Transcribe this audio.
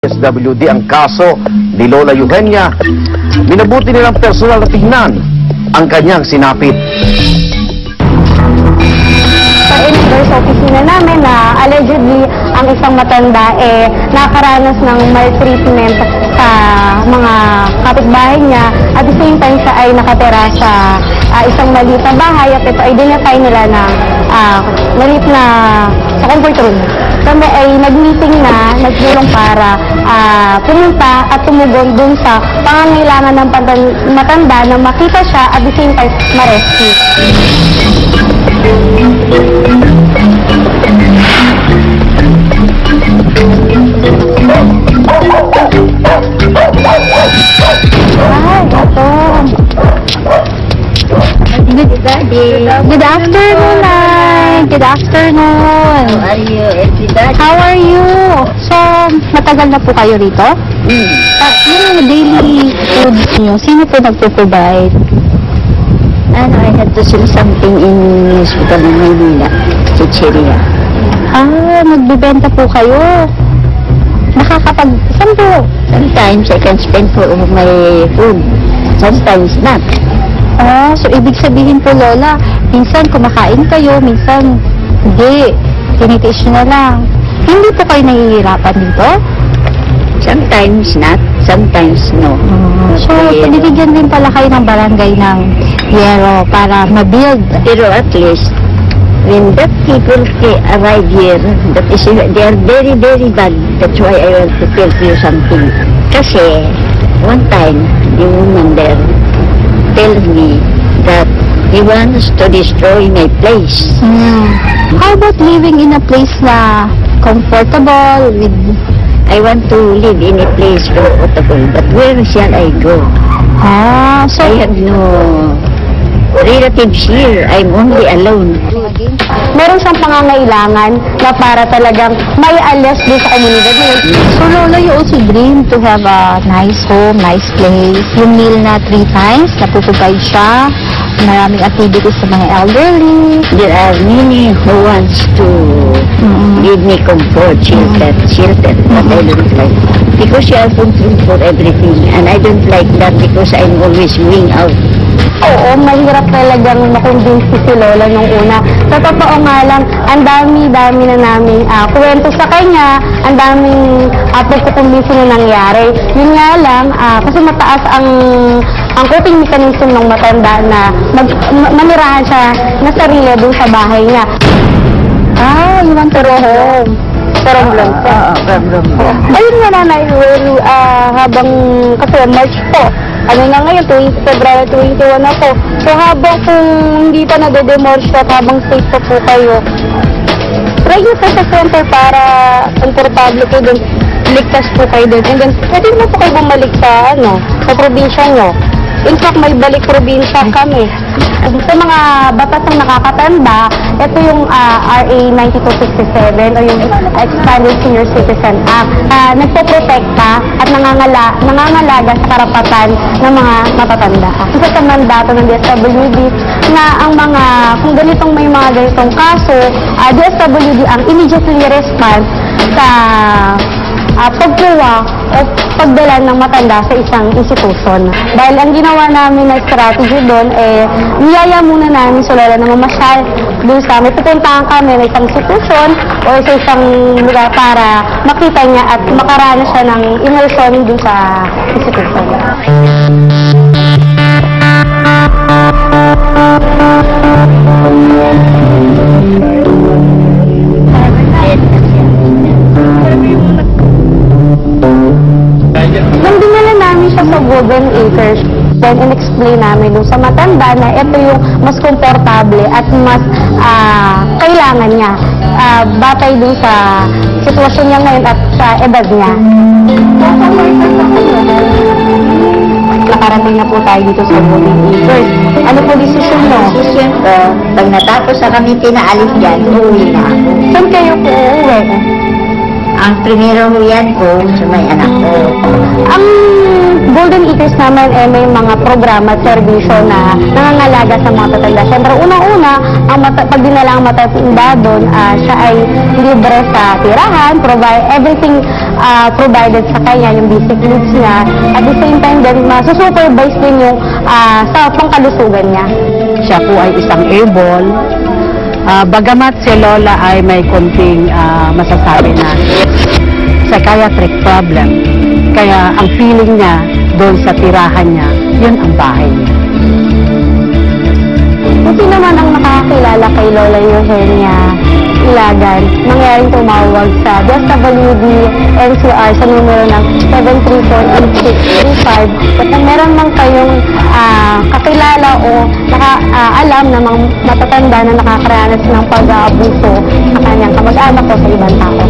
SWD ang kaso ni Lola Eugenia. Minabuti nilang personal na tingnan ang kanyang sinapit. Sa opisina namin na allegedly ang isang matanda nakaranas ng maltreatment sa mga kapitbahay niya. At the same time siya ay nakatira sa isang maliit na bahay at ito ay dinatay nila ng maliit na sa comfort room. Kami ay nag-meeting na, nagtulong para pumunta at tumugon dun sa pangangailangan ng matanda na makita siya at the same time ma-rescue. Good afternoon, Nay. Good afternoon. How are you, everybody? How are you? So, matagal na po kayo rito? Yung daily foods niyo, sino po nagpo-provide? I had to sell something in hospital in Manila, Chicheria. Nagbibenta po kayo. Saan po? Sometimes I can spend for my food. Sometimes not. So ibig sabihin po, Lola, minsan kumakain kayo, minsan hindi. Tinitiis nyo na lang. Hindi po kayo nahihirapan dito? Sometimes not, sometimes no. So, binibigyan din pala kayo ng barangay ng yero para ma-build. Pero at least, when that people arrive here, they are very, very bad. That's why I want to tell you something. Kasi, one time, the woman there tells me that he wants to destroy my place. How about living in a place na comfortable with... I want to live in a place comfortable, but where shall I go? So I have no relatives here. I'm only alone. meron siyang pangangailangan na para talagang may alis din sa komunidad niya. So, Lola, you also dream to have a nice home, nice place. Yung meal na 3 times, napuprovide siya. Maraming activities sa mga elderly. There are many who wants to give me comfort, shelter, but I don't like. Because you are control for everything, and I don't like that because I'm always going out. Oo, mahirap talagang makonvince si Lola nung una. Sa totoo nga lang, ang dami-dami na namin kwento sa kanya, ang daming pagkukumbinsi na nangyari. Yun nga lang, kasi mataas ang coping mechanism ng matanda na manirahan siya na sarili doon sa bahay niya. You want to go home? Problem po. Ayun nga, Nanay, habang kasi March po, ano na ngayon, February 21 na po. So habang kung hindi pa nade-demolish at habang safe pa po kayo, try nyo po sa center para komportable kayo dun, ligtas po kayo dun. And then, pwede mo po kayo bumalik sa, sa probinsya nyo. In fact, may balik probinsya kami. Sa mga batas ng nakakatanda, ito yung RA 9267 o yung Expanded Senior Citizen Act. Nagpoprotekta at nangangalaga sa karapatan ng mga matatanda. Isa sa mandato ng DSWD na ang mga, kung ganitong may mga ganitong kaso, DSWD ang immediately respond sa pagkuha o pagdala ng matanda sa isang institusyon. Dahil ang ginawa namin na strategy doon, niyaya muna namin si Lola na mamasyal doon sa may pupuntahan kami ng isang institusyon o sa isang lugar para makita niya at makaranas siya ng immersion doon sa institusyon. Nung dinala namin siya sa Golden Acres, then in-explain namin doon sa matanda na ito yung mas komportable at mas kailangan niya batay doon sa sitwasyon niya ngayon at sa edad niya. Nakarating na po tayo dito sa Golden Acres. Ano po desisyon mo? Decision ko, pag natapos na kami pinaalis dyan, uuwi na ako. Saan kayo po uuwi? Ang primero yan ko sa may anak ko. Ang Golden Acres naman may mga programa at serbisyo na nangangalaga sa mga tatanda. Siyempre, unang-una, pag dinala ang matatanda doon, siya ay libre sa tirahan, everything provided sa kanya, yung basic needs niya. At the same time, din, masusupervise din yung sa pangkalusugan niya. Siya po ay isang able. Bagamat si Lola ay may konting masasabi na psychiatric problem. Kaya ang feeling niya doon sa tirahan niya, yun ang bahay niya. Kung sino man ang nakakakilala kay Lola Eugenia Ilagan, mangyaring tumawag sa DSWD NCR sa numero ng 734-8635. At kung meron man kayong kakilala o alam na mga matatanda na nakakaranas ng pag-aabuso sa kanyang kamag-anak o sa ibang tao.